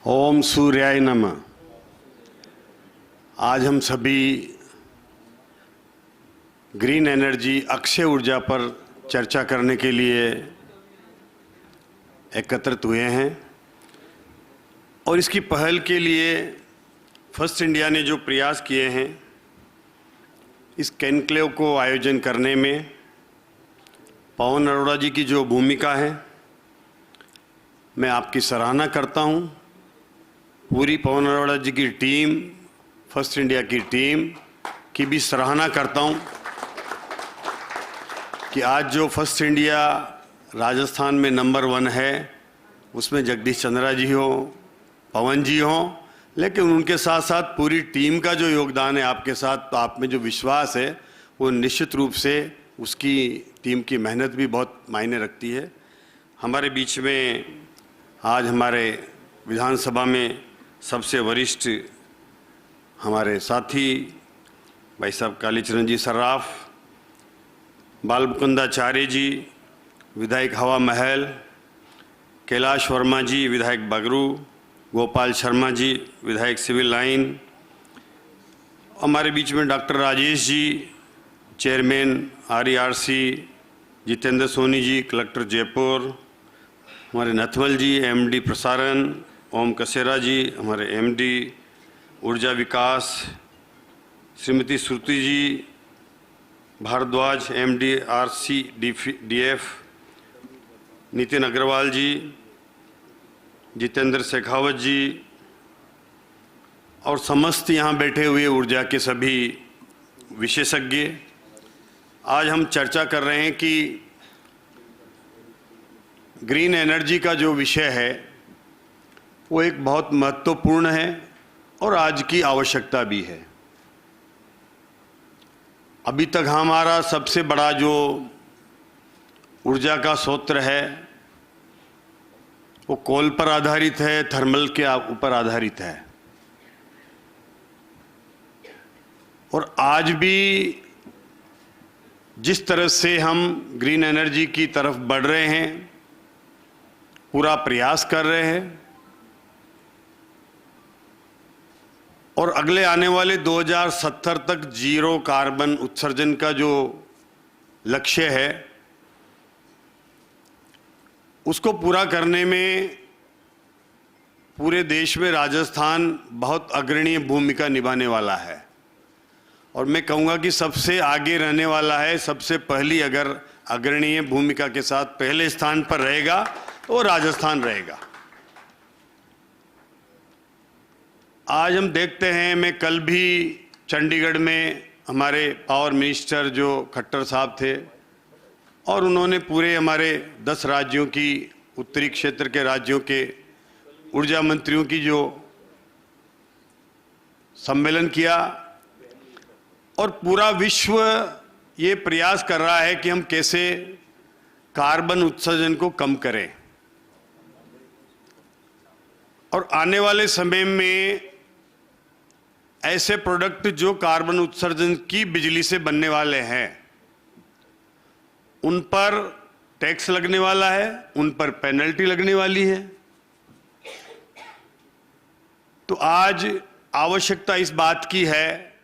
ओम सूर्याय नमः। आज हम सभी ग्रीन एनर्जी, अक्षय ऊर्जा पर चर्चा करने के लिए एकत्रित हुए हैं और इसकी पहल के लिए फर्स्ट इंडिया ने जो प्रयास किए हैं इस कॉन्क्लेव को आयोजन करने में पवन अरोड़ा जी की जो भूमिका है, मैं आपकी सराहना करता हूं। पूरी पवन अरोड़ा जी की टीम, फर्स्ट इंडिया की टीम की भी सराहना करता हूं कि आज जो फर्स्ट इंडिया राजस्थान में नंबर 1 है उसमें जगदीश चंद्रा जी हो, पवन जी हो, लेकिन उनके साथ साथ पूरी टीम का जो योगदान है आपके साथ, तो आप में जो विश्वास है वो निश्चित रूप से उसकी टीम की मेहनत भी बहुत मायने रखती है। हमारे बीच में आज हमारे विधानसभा में सबसे वरिष्ठ हमारे साथी भाई साहब कालीचरण जी सर्राफ, बाल मुकुंदाचार्य जी विधायक हवा महल, कैलाश वर्मा जी विधायक बगरू, गोपाल शर्मा जी विधायक सिविल लाइन, हमारे बीच में doctor Rajesh ji chairman RERC, Jitendra Soni ji collector Jaipur, हमारे नथमल जी MD प्रसारण, ओम कसेरा जी हमारे MD ऊर्जा विकास, श्रीमती श्रुति जी भारद्वाज MD RCDF, नितिन अग्रवाल जी, जितेंद्र शेखावत जी और समस्त यहाँ बैठे हुए ऊर्जा के सभी विशेषज्ञ। आज हम चर्चा कर रहे हैं कि ग्रीन एनर्जी का जो विषय है वो एक बहुत महत्वपूर्ण है और आज की आवश्यकता भी है। अभी तक हमारा सबसे बड़ा जो ऊर्जा का स्रोत है वो कोल पर आधारित है, थर्मल के ऊपर आधारित है। और आज भी जिस तरह से हम ग्रीन एनर्जी की तरफ बढ़ रहे हैं, पूरा प्रयास कर रहे हैं और अगले आने वाले 2070 तक जीरो कार्बन उत्सर्जन का जो लक्ष्य है उसको पूरा करने में पूरे देश में राजस्थान बहुत अग्रणीय भूमिका निभाने वाला है और मैं कहूँगा कि सबसे आगे रहने वाला है। सबसे पहली अगर अग्रणीय भूमिका के साथ पहले स्थान पर रहेगा तो राजस्थान रहेगा। आज हम देखते हैं, मैं कल भी चंडीगढ़ में हमारे पावर मिनिस्टर जो खट्टर साहब थे और उन्होंने पूरे हमारे 10 राज्यों की, उत्तरी क्षेत्र के राज्यों के ऊर्जा मंत्रियों की जो सम्मेलन किया और पूरा विश्व ये प्रयास कर रहा है कि हम कैसे कार्बन उत्सर्जन को कम करें और आने वाले समय में ऐसे प्रोडक्ट जो कार्बन उत्सर्जन की बिजली से बनने वाले हैं उन पर टैक्स लगने वाला है, उन पर पेनल्टी लगने वाली है। तो आज आवश्यकता इस बात की है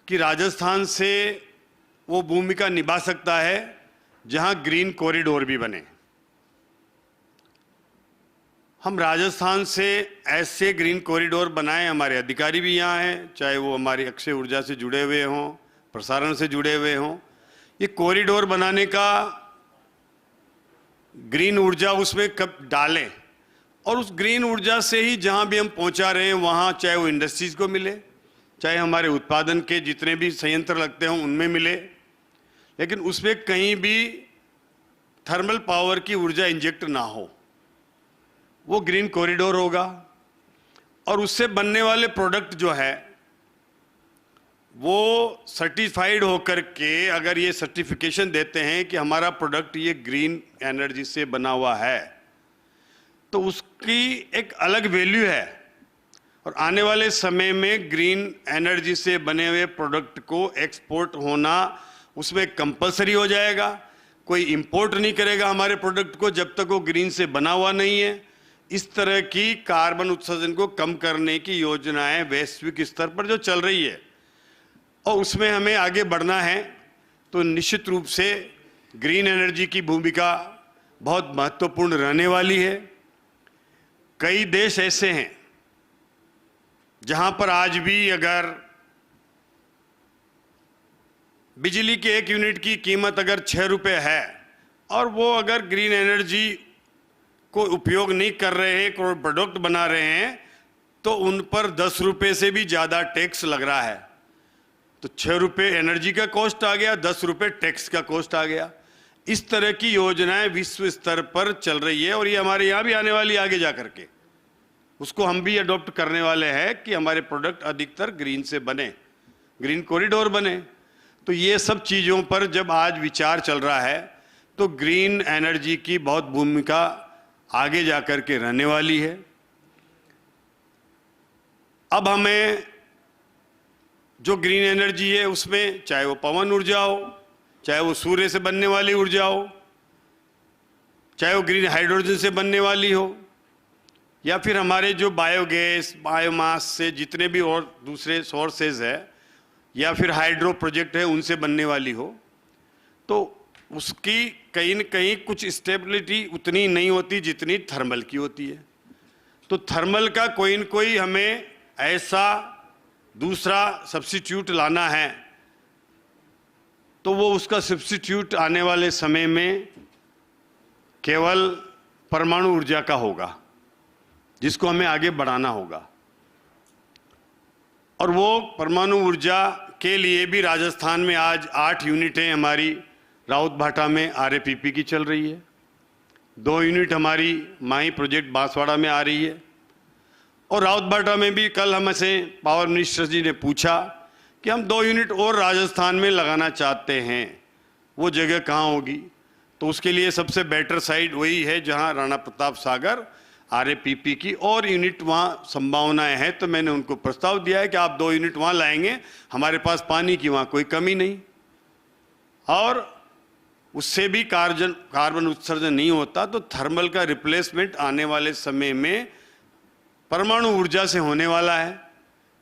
कि राजस्थान से वो भूमिका निभा सकता है जहां ग्रीन कॉरिडोर भी बने। हम राजस्थान से ऐसे ग्रीन कॉरिडोर बनाएं, हमारे अधिकारी भी यहाँ हैं, चाहे वो हमारी अक्षय ऊर्जा से जुड़े हुए हों, प्रसारण से जुड़े हुए हों। ये कॉरिडोर बनाने का ग्रीन ऊर्जा उसमें कब डालें और उस ग्रीन ऊर्जा से ही जहाँ भी हम पहुँचा रहे हैं वहाँ, चाहे वो इंडस्ट्रीज को मिले, चाहे हमारे उत्पादन के जितने भी संयंत्र लगते हों उनमें मिले, लेकिन उसमें कहीं भी थर्मल पावर की ऊर्जा इंजेक्ट ना हो, वो ग्रीन कॉरिडोर होगा। और उससे बनने वाले प्रोडक्ट जो है वो सर्टिफाइड होकर के, अगर ये सर्टिफिकेशन देते हैं कि हमारा प्रोडक्ट ये ग्रीन एनर्जी से बना हुआ है, तो उसकी एक अलग वैल्यू है। और आने वाले समय में ग्रीन एनर्जी से बने हुए प्रोडक्ट को एक्सपोर्ट होना उसमें कंपलसरी हो जाएगा। कोई इंपोर्ट नहीं करेगा हमारे प्रोडक्ट को जब तक वो ग्रीन से बना हुआ नहीं है। इस तरह की कार्बन उत्सर्जन को कम करने की योजनाएं वैश्विक स्तर पर जो चल रही है और उसमें हमें आगे बढ़ना है, तो निश्चित रूप से ग्रीन एनर्जी की भूमिका बहुत महत्वपूर्ण रहने वाली है। कई देश ऐसे हैं जहां पर आज भी अगर बिजली के 1 यूनिट की कीमत अगर 6 रुपये है और वो अगर ग्रीन एनर्जी को उपयोग नहीं कर रहे हैं, कोई प्रोडक्ट बना रहे हैं, तो उन पर 10 रुपये से भी ज़्यादा टैक्स लग रहा है। तो 6 रुपये एनर्जी का कॉस्ट आ गया, 10 रुपये टैक्स का कॉस्ट आ गया। इस तरह की योजनाएं विश्व स्तर पर चल रही है और ये हमारे यहाँ भी आने वाली आगे जा करके, उसको हम भी अडॉप्ट करने वाले हैं कि हमारे प्रोडक्ट अधिकतर ग्रीन से बने, ग्रीन कॉरिडोर बने। तो ये सब चीज़ों पर जब आज विचार चल रहा है तो ग्रीन एनर्जी की बहुत भूमिका आगे जा कर के रहने वाली है। अब हमें जो ग्रीन एनर्जी है उसमें चाहे वो पवन ऊर्जा हो, चाहे वो सूर्य से बनने वाली ऊर्जा हो, चाहे वो ग्रीन हाइड्रोजन से बनने वाली हो, या फिर हमारे जो बायोगैस बायोमास से जितने भी और दूसरे सोर्सेज है, या फिर हाइड्रो प्रोजेक्ट है उनसे बनने वाली हो, तो उसकी कहीं न कहीं कुछ स्टेबिलिटी उतनी नहीं होती जितनी थर्मल की होती है। तो थर्मल का कोई न कोई हमें ऐसा दूसरा सब्स्टिट्यूट लाना है, तो वो उसका सब्स्टिट्यूट आने वाले समय में केवल परमाणु ऊर्जा का होगा, जिसको हमें आगे बढ़ाना होगा। और वो परमाणु ऊर्जा के लिए भी राजस्थान में आज 8 यूनिटें हमारी राउतभाटा में RAPP की चल रही है, 2 यूनिट हमारी माही प्रोजेक्ट बांसवाड़ा में आ रही है। और राउतभाटा में भी कल हमसे पावर मिनिस्टर जी ने पूछा कि हम 2 यूनिट और राजस्थान में लगाना चाहते हैं, वो जगह कहाँ होगी? तो उसके लिए सबसे बेटर साइड वही है जहाँ राणा प्रताप सागर RAPP की और यूनिट वहाँ संभावनाएं हैं। तो मैंने उनको प्रस्ताव दिया है कि आप 2 यूनिट वहाँ लाएंगे, हमारे पास पानी की वहाँ कोई कमी नहीं और उससे भी कार्बन उत्सर्जन नहीं होता। तो थर्मल का रिप्लेसमेंट आने वाले समय में परमाणु ऊर्जा से होने वाला है,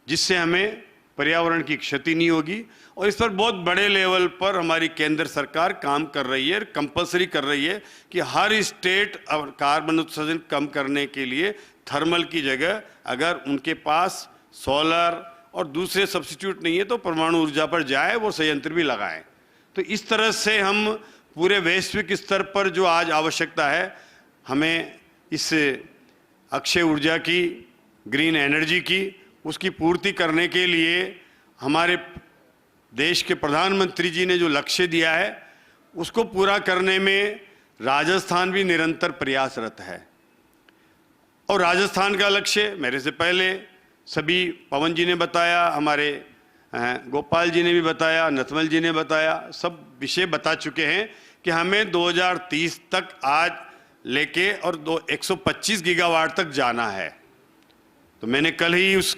जिससे हमें पर्यावरण की क्षति नहीं होगी। और इस पर बहुत बड़े लेवल पर हमारी केंद्र सरकार काम कर रही है, कंपलसरी कर रही है कि हर स्टेट कार्बन उत्सर्जन कम करने के लिए थर्मल की जगह अगर उनके पास सोलर और दूसरे सब्स्टिट्यूट नहीं है तो परमाणु ऊर्जा पर जाए, वो संयंत्र भी लगाएं। तो इस तरह से हम पूरे वैश्विक स्तर पर जो आज आवश्यकता है, हमें इस अक्षय ऊर्जा की, ग्रीन एनर्जी की, उसकी पूर्ति करने के लिए हमारे देश के प्रधानमंत्री जी ने जो लक्ष्य दिया है उसको पूरा करने में राजस्थान भी निरंतर प्रयासरत है। और राजस्थान का लक्ष्य मेरे से पहले सभी पवन जी ने बताया, हमारे गोपाल जी ने भी बताया, नथमल जी ने बताया, सब विषय बता चुके हैं कि हमें 2030 तक आज लेके और 125 गीगावाट तक जाना है। तो मैंने कल ही उस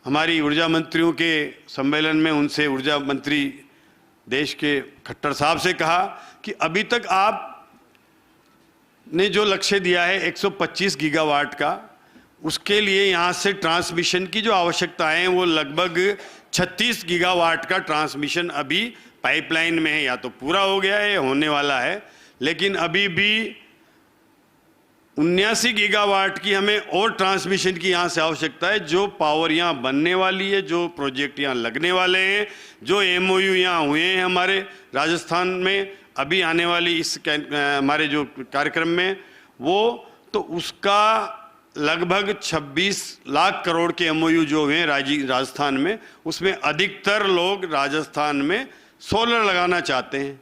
हमारी ऊर्जा मंत्रियों के सम्मेलन में उनसे ऊर्जा मंत्री देश के खट्टर साहब से कहा कि अभी तक आप ने जो लक्ष्य दिया है 125 गीगावाट का, उसके लिए यहाँ से ट्रांसमिशन की जो आवश्यकताएं हैं वो लगभग 36 गीगावाट का ट्रांसमिशन अभी पाइपलाइन में है, या तो पूरा हो गया है या होने वाला है, लेकिन अभी भी 79 गीगावाट की हमें और ट्रांसमिशन की यहाँ से आवश्यकता है। जो पावर यहाँ बनने वाली है, जो प्रोजेक्ट यहाँ लगने वाले हैं, जो MOU यहाँ हुए हैं हमारे राजस्थान में अभी आने वाली इस हमारे जो कार्यक्रम में, वो तो उसका लगभग 26 लाख करोड़ के MOU जो हुए हैं राजस्थान में, उसमें अधिकतर लोग राजस्थान में सोलर लगाना चाहते हैं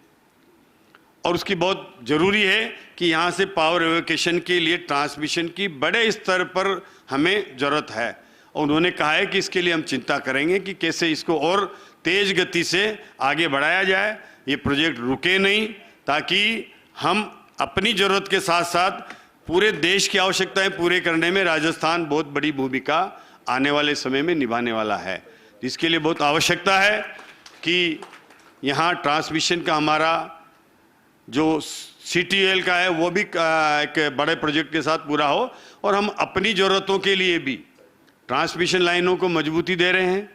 और उसकी बहुत ज़रूरी है कि यहाँ से पावर एवोकेशन के लिए ट्रांसमिशन की बड़े स्तर पर हमें ज़रूरत है। और उन्होंने कहा है कि इसके लिए हम चिंता करेंगे कि कैसे इसको और तेज़ गति से आगे बढ़ाया जाए, ये प्रोजेक्ट रुके नहीं, ताकि हम अपनी ज़रूरत के साथ साथ पूरे देश की आवश्यकताएं पूरे करने में राजस्थान बहुत बड़ी भूमिका आने वाले समय में निभाने वाला है। इसके लिए बहुत आवश्यकता है कि यहाँ ट्रांसमिशन का हमारा जो CTL का है वो भी एक बड़े प्रोजेक्ट के साथ पूरा हो, और हम अपनी ज़रूरतों के लिए भी ट्रांसमिशन लाइनों को मजबूती दे रहे हैं।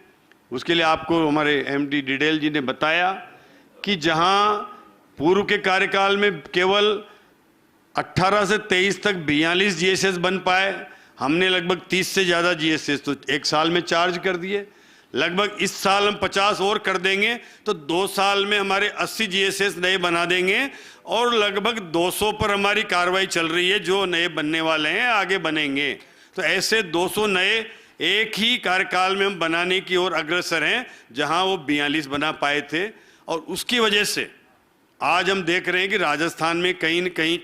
उसके लिए आपको हमारे MD डिडेल जी ने बताया कि जहां पूर्व के कार्यकाल में केवल 18 से 23 तक 42 GSS बन पाए, हमने लगभग 30 से ज़्यादा GSS तो एक साल में चार्ज कर दिए। लगभग इस साल हम 50 और कर देंगे तो 2 साल में हमारे 80 GSS नए बना देंगे, और लगभग 200 पर हमारी कार्रवाई चल रही है जो नए बनने वाले हैं, आगे बनेंगे। तो ऐसे 200 नए एक ही कार्यकाल में हम बनाने की ओर अग्रसर हैं, जहां वो 42 बना पाए थे। और उसकी वजह से आज हम देख रहे हैं कि राजस्थान में कहीं न कहीं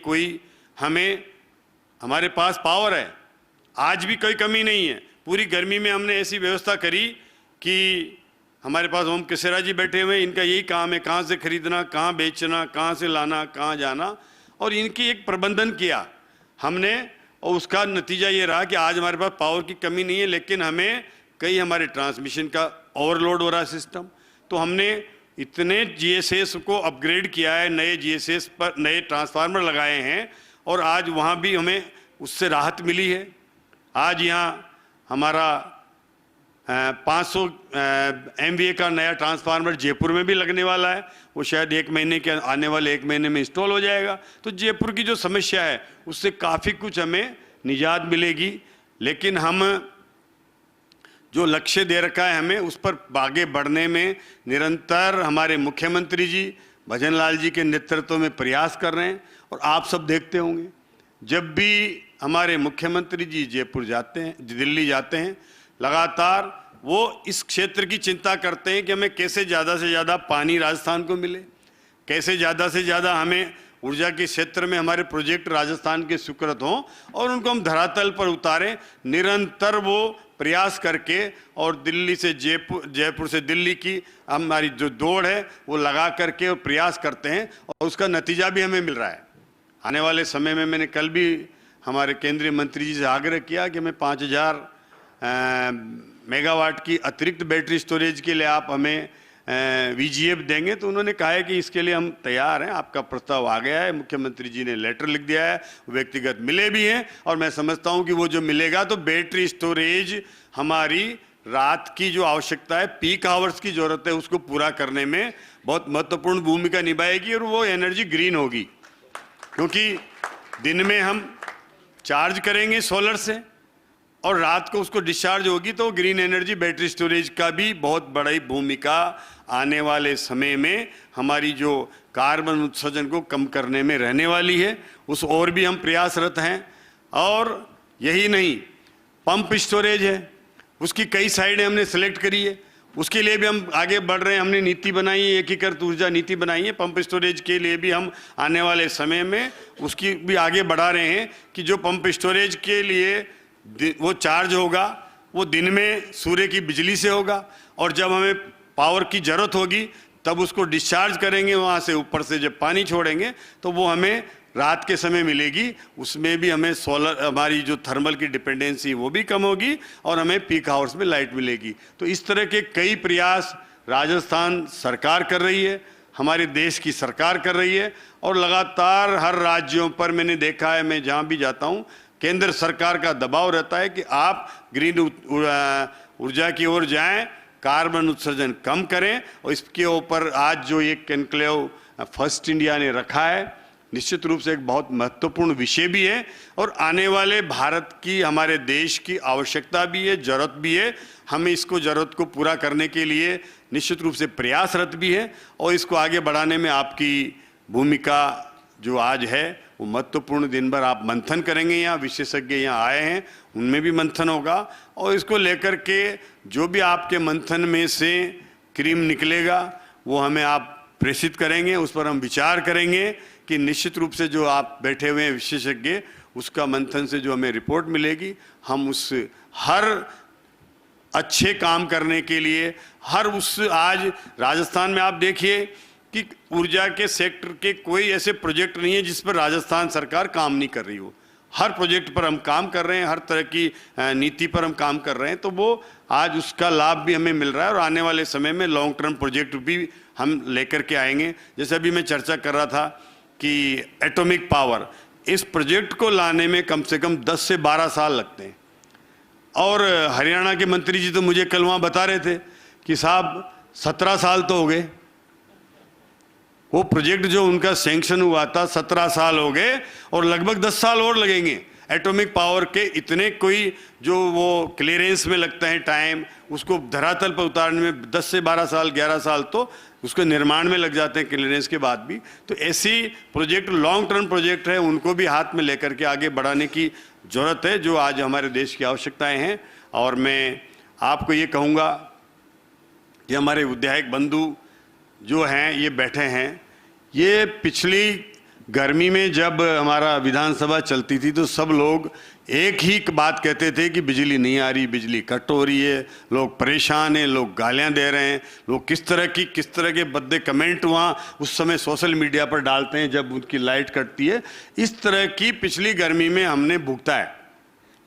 हमारे पास पावर है, आज भी कोई कमी नहीं है। पूरी गर्मी में हमने ऐसी व्यवस्था करी कि हमारे पास ओम केसेरा जी बैठे हुए हैं, इनका यही काम है कहाँ से खरीदना, कहाँ बेचना, कहाँ से लाना, कहाँ जाना, और इनकी एक प्रबंधन किया हमने, और उसका नतीजा ये रहा कि आज हमारे पास पावर की कमी नहीं है। लेकिन हमें कई हमारे ट्रांसमिशन का ओवरलोड हो रहा है सिस्टम, तो हमने इतने GSS को अपग्रेड किया है, नए GSS पर नए ट्रांसफार्मर लगाए हैं, और आज वहाँ भी हमें उससे राहत मिली है। आज यहाँ हमारा 500 MVA का नया ट्रांसफार्मर जयपुर में भी लगने वाला है, वो शायद आने वाले 1 महीने में इंस्टॉल हो जाएगा। तो जयपुर की जो समस्या है उससे काफ़ी कुछ हमें निजात मिलेगी। लेकिन हम जो लक्ष्य दे रखा है हमें, उस पर आगे बढ़ने में निरंतर हमारे मुख्यमंत्री जी भजन लाल जी के नेतृत्व में प्रयास कर रहे हैं। और आप सब देखते होंगे, जब भी हमारे मुख्यमंत्री जी जयपुर जाते हैं, दिल्ली जाते हैं, लगातार वो इस क्षेत्र की चिंता करते हैं कि हमें कैसे ज़्यादा से ज़्यादा पानी राजस्थान को मिले, कैसे ज़्यादा से ज़्यादा हमें ऊर्जा के क्षेत्र में हमारे प्रोजेक्ट राजस्थान के स्वीकृत हों और उनको हम धरातल पर उतारें। निरंतर वो प्रयास करके, और दिल्ली से जयपुर से दिल्ली की हमारी जो दौड़ है वो लगा करके और प्रयास करते हैं, और उसका नतीजा भी हमें मिल रहा है। आने वाले समय में मैंने कल भी हमारे केंद्रीय मंत्री जी से आग्रह किया कि हमें 5000 मेगावाट की अतिरिक्त बैटरी स्टोरेज के लिए आप हमें VGF देंगे। तो उन्होंने कहा है कि इसके लिए हम तैयार हैं, आपका प्रस्ताव आ गया है, मुख्यमंत्री जी ने लेटर लिख दिया है, व्यक्तिगत मिले भी हैं, और मैं समझता हूं कि वो जो मिलेगा तो बैटरी स्टोरेज हमारी रात की जो आवश्यकता है, पीक आवर्स की जरूरत है, उसको पूरा करने में बहुत महत्वपूर्ण भूमिका निभाएगी। और वो एनर्जी ग्रीन होगी, क्योंकि दिन में हम चार्ज करेंगे सोलर से और रात को उसको डिस्चार्ज होगी, तो ग्रीन एनर्जी बैटरी स्टोरेज का भी बहुत बड़ी भूमिका आने वाले समय में हमारी जो कार्बन उत्सर्जन को कम करने में रहने वाली है। उस और भी हम प्रयासरत हैं। और यही नहीं, पंप स्टोरेज है, उसकी कई साइडें हमने सेलेक्ट करी है, उसके लिए भी हम आगे बढ़ रहे हैं। हमने नीति बनाई है, एकीकृत ऊर्जा नीति बनाई है। पंप स्टोरेज के लिए भी हम आने वाले समय में उसकी भी आगे बढ़ा रहे हैं कि जो पंप स्टोरेज के लिए वो चार्ज होगा वो दिन में सूर्य की बिजली से होगा, और जब हमें पावर की ज़रूरत होगी तब उसको डिस्चार्ज करेंगे, वहाँ से ऊपर से जब पानी छोड़ेंगे तो वो हमें रात के समय मिलेगी। उसमें भी हमें सोलर, हमारी जो थर्मल की डिपेंडेंसी वो भी कम होगी, और हमें पीक आवर्स में लाइट मिलेगी। तो इस तरह के कई प्रयास राजस्थान सरकार कर रही है, हमारे देश की सरकार कर रही है। और लगातार हर राज्यों पर मैंने देखा है, मैं जहाँ भी जाता हूँ, केंद्र सरकार का दबाव रहता है कि आप ग्रीन ऊर्जा की ओर जाएं, कार्बन उत्सर्जन कम करें। और इसके ऊपर आज जो एक एनक्लेव फर्स्ट इंडिया ने रखा है, निश्चित रूप से एक बहुत महत्वपूर्ण विषय भी है, और आने वाले भारत की, हमारे देश की आवश्यकता भी है, जरूरत भी है। हमें इसको जरूरत को पूरा करने के लिए निश्चित रूप से प्रयासरत भी है, और इसको आगे बढ़ाने में आपकी भूमिका जो आज है वो महत्वपूर्ण। दिन भर आप मंथन करेंगे, यहाँ विशेषज्ञ यहाँ आए हैं, उनमें भी मंथन होगा, और इसको लेकर के जो भी आपके मंथन में से क्रीम निकलेगा वो हमें आप प्रेषित करेंगे, उस पर हम विचार करेंगे कि निश्चित रूप से जो आप बैठे हुए हैं विशेषज्ञ, उसका मंथन से जो हमें रिपोर्ट मिलेगी, हम उस हर अच्छे काम करने के लिए आज राजस्थान में आप देखिए कि ऊर्जा के सेक्टर के कोई ऐसे प्रोजेक्ट नहीं है जिस पर राजस्थान सरकार काम नहीं कर रही हो। हर प्रोजेक्ट पर हम काम कर रहे हैं, हर तरह की नीति पर हम काम कर रहे हैं, तो वो आज उसका लाभ भी हमें मिल रहा है। और आने वाले समय में लॉन्ग टर्म प्रोजेक्ट भी हम लेकर के आएंगे। जैसे अभी मैं चर्चा कर रहा था कि एटॉमिक पावर, इस प्रोजेक्ट को लाने में कम से कम 10 से 12 साल लगते हैं। और हरियाणा के मंत्री जी तो मुझे कल वहाँ बता रहे थे कि साहब 17 साल तो हो गए, वो प्रोजेक्ट जो उनका सैंक्शन हुआ था 17 साल हो गए और लगभग 10 साल और लगेंगे। एटॉमिक पावर के इतने कोई जो वो क्लियरेंस में लगता है टाइम, उसको धरातल पर उतारने में 10 से 12 साल 11 साल तो उसके निर्माण में लग जाते हैं क्लियरेंस के बाद भी। तो ऐसी प्रोजेक्ट लॉन्ग टर्म प्रोजेक्ट है, उनको भी हाथ में लेकर के आगे बढ़ाने की ज़रूरत है, जो आज हमारे देश की आवश्यकताएं हैं। और मैं आपको ये कहूँगा कि हमारे विधायक बंधु जो हैं ये बैठे हैं, ये पिछली गर्मी में जब हमारा विधानसभा चलती थी तो सब लोग एक ही बात कहते थे कि बिजली नहीं आ रही, बिजली कट हो रही है, लोग परेशान हैं, लोग गालियां दे रहे हैं, लोग किस तरह के भद्दे कमेंट वहाँ उस समय सोशल मीडिया पर डालते हैं जब उनकी लाइट कटती है। इस तरह की पिछली गर्मी में हमने भुगता है,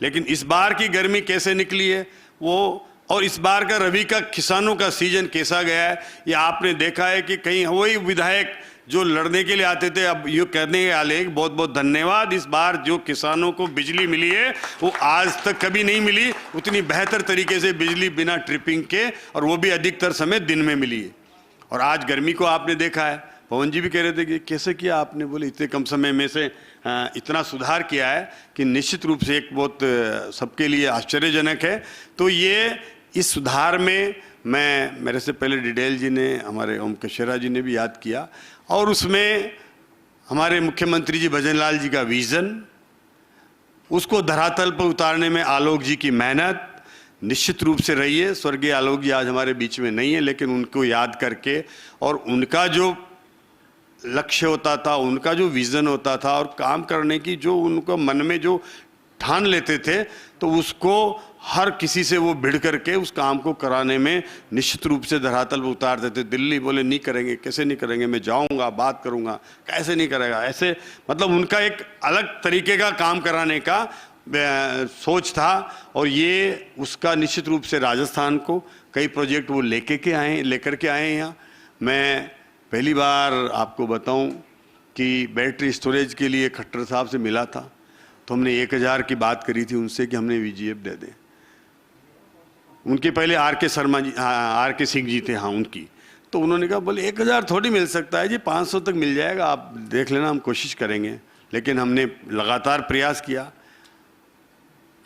लेकिन इस बार की गर्मी कैसे निकली है वो, और इस बार का रबी का किसानों का सीजन कैसा गया है, ये आपने देखा है कि कहीं वही विधायक जो लड़ने के लिए आते थे अब ये कहने वाले बहुत बहुत धन्यवाद, इस बार जो किसानों को बिजली मिली है वो आज तक कभी नहीं मिली उतनी बेहतर तरीके से बिजली बिना ट्रिपिंग के, और वो भी अधिकतर समय दिन में मिली है। और आज गर्मी को आपने देखा है, पवन जी भी कह रहे थे कि कैसे किया आपने, बोले इतने कम समय में से इतना सुधार किया है कि निश्चित रूप से एक बहुत सबके लिए आश्चर्यजनक है। तो ये इस सुधार में मैं, मेरे से पहले डिडेल जी ने, हमारे ओम कशेरा जी ने भी याद किया, और उसमें हमारे मुख्यमंत्री जी भजन लाल जी का विज़न, उसको धरातल पर उतारने में आलोक जी की मेहनत निश्चित रूप से रही है। स्वर्गीय आलोक जी आज हमारे बीच में नहीं है, लेकिन उनको याद करके और उनका जो लक्ष्य होता था, उनका जो विज़न होता था और काम करने की जो उनको मन में जो ठान लेते थे, तो उसको हर किसी से वो भिड़ करके उस काम को कराने में निश्चित रूप से धरातल पर उतार देते। दिल्ली बोले नहीं करेंगे, कैसे नहीं करेंगे, मैं जाऊंगा बात करूंगा, कैसे नहीं करेगा, ऐसे मतलब उनका एक अलग तरीके का काम कराने का सोच था। और ये उसका निश्चित रूप से राजस्थान को कई प्रोजेक्ट वो लेकर के आए हैं यहाँ। मैं पहली बार आपको बताऊं कि बैटरी स्टोरेज के लिए खट्टर साहब से मिला था, तो हमने 1000 की बात करी थी उनसे कि हमने VGF दे दें। उनके पहले RK शर्मा जी, RK सिंह जी थे, हाँ उनकी, तो उन्होंने कहा बोले 1000 थोड़ी मिल सकता है जी, 500 तक मिल जाएगा, आप देख लेना, हम कोशिश करेंगे। लेकिन हमने लगातार प्रयास किया।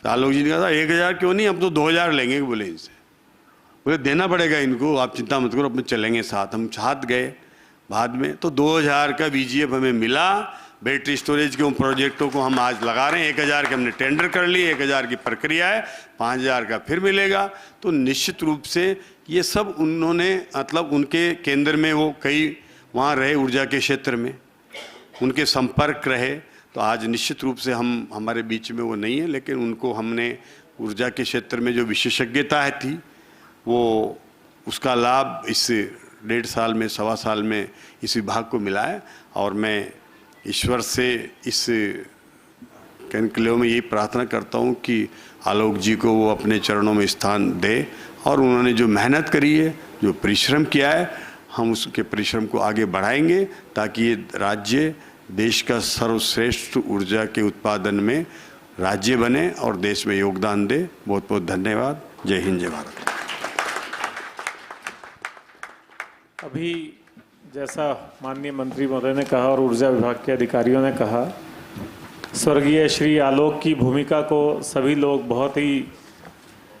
आलोक जी ने कहा था 1000 क्यों नहीं, हम तो 2000 लेंगे, बोले इनसे, बोले देना पड़ेगा इनको, आप चिंता मत करो, अपने चलेंगे साथ। हम साथ गए बाद में, तो 2000 का VGF हमें मिला। बैटरी स्टोरेज के उन प्रोजेक्टों को हम आज लगा रहे हैं। 1000 के हमने टेंडर कर लिए, 1000 की प्रक्रिया है, 5000 का फिर मिलेगा। तो निश्चित रूप से ये सब उन्होंने, मतलब उनके केंद्र में वो कई वहाँ रहे, ऊर्जा के क्षेत्र में उनके संपर्क रहे, तो आज निश्चित रूप से हमारे बीच में वो नहीं है, लेकिन उनको हमने ऊर्जा के क्षेत्र में जो विशेषज्ञता थी वो उसका लाभ इस 1.5 साल में, 1.25 साल में इस विभाग को मिला है। और मैं ईश्वर से इस कनकलेव में यही प्रार्थना करता हूँ कि आलोक जी को वो अपने चरणों में स्थान दे, और उन्होंने जो मेहनत करी है, जो परिश्रम किया है, हम उसके परिश्रम को आगे बढ़ाएंगे ताकि ये राज्य देश का सर्वश्रेष्ठ ऊर्जा के उत्पादन में राज्य बने और देश में योगदान दे। बहुत बहुत धन्यवाद। जय हिंद, जय भारत। अभी जैसा माननीय मंत्री महोदय ने कहा और ऊर्जा विभाग के अधिकारियों ने कहा, स्वर्गीय श्री आलोक की भूमिका को सभी लोग बहुत ही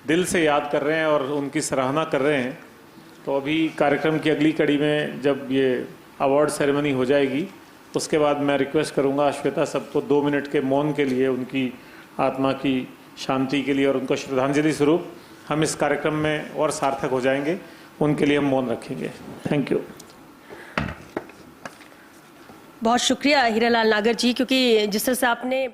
दिल से याद कर रहे हैं और उनकी सराहना कर रहे हैं। तो अभी कार्यक्रम की अगली कड़ी में जब ये अवार्ड सेरेमनी हो जाएगी, उसके बाद मैं रिक्वेस्ट करूंगा श्वेता सबको 2 मिनट के मौन के लिए, उनकी आत्मा की शांति के लिए और उनको श्रद्धांजलि स्वरूप हम इस कार्यक्रम में और सार्थक हो जाएंगे, उनके लिए हम मौन रखेंगे। Thank you. बहुत शुक्रिया हीरालाल नागर जी, क्योंकि जिस तरह से आपने